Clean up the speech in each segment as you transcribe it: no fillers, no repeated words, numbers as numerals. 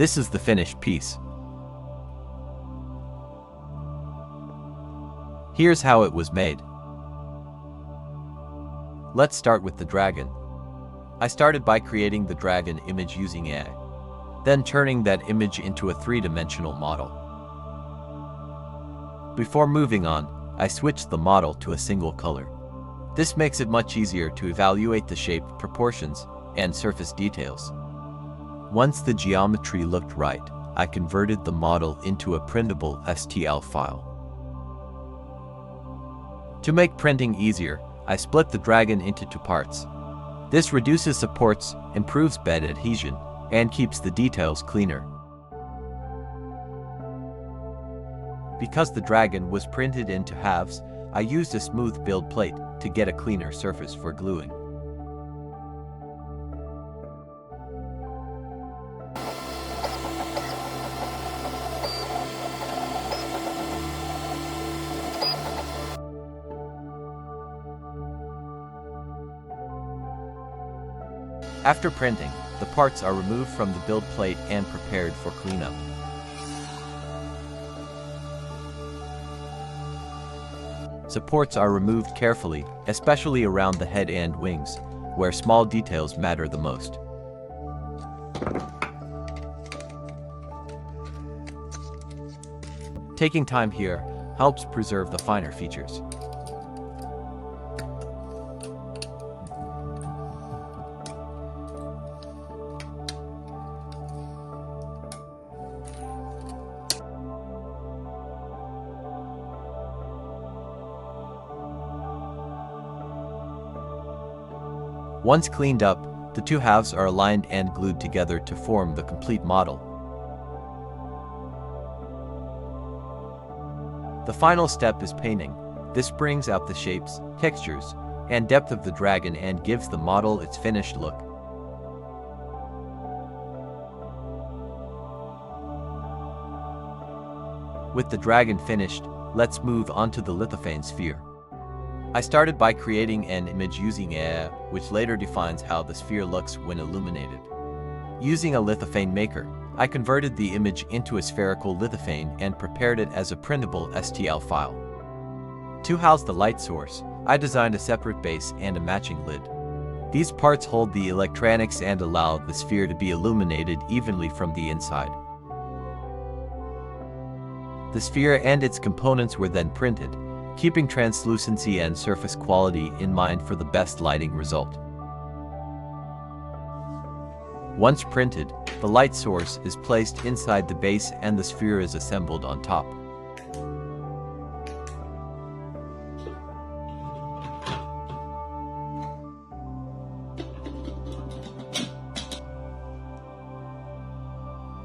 This is the finished piece. Here's how it was made. Let's start with the dragon. I started by creating the dragon image using AI, then turning that image into a three-dimensional model. Before moving on, I switched the model to a single color. This makes it much easier to evaluate the shape, proportions, and surface details. Once the geometry looked right, I converted the model into a printable STL file. To make printing easier, I split the dragon into two parts. This reduces supports, improves bed adhesion, and keeps the details cleaner. Because the dragon was printed into halves, I used a smooth build plate to get a cleaner surface for gluing. After printing, the parts are removed from the build plate and prepared for cleanup. Supports are removed carefully, especially around the head and wings, where small details matter the most. Taking time here helps preserve the finer features. Once cleaned up, the two halves are aligned and glued together to form the complete model. The final step is painting. This brings out the shapes, textures, and depth of the dragon and gives the model its finished look. With the dragon finished, let's move on to the lithophane sphere. I started by creating an image using AI, which later defines how the sphere looks when illuminated. Using a lithophane maker, I converted the image into a spherical lithophane and prepared it as a printable STL file. To house the light source, I designed a separate base and a matching lid. These parts hold the electronics and allow the sphere to be illuminated evenly from the inside. The sphere and its components were then printed, keeping translucency and surface quality in mind for the best lighting result. Once printed, the light source is placed inside the base and the sphere is assembled on top.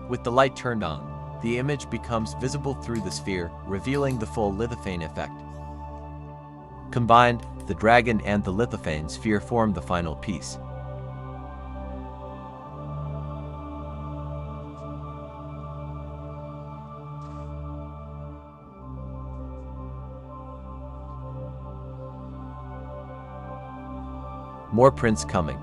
With the light turned on, the image becomes visible through the sphere, revealing the full lithophane effect. Combined, the dragon and the lithophane sphere form the final piece. More prints coming.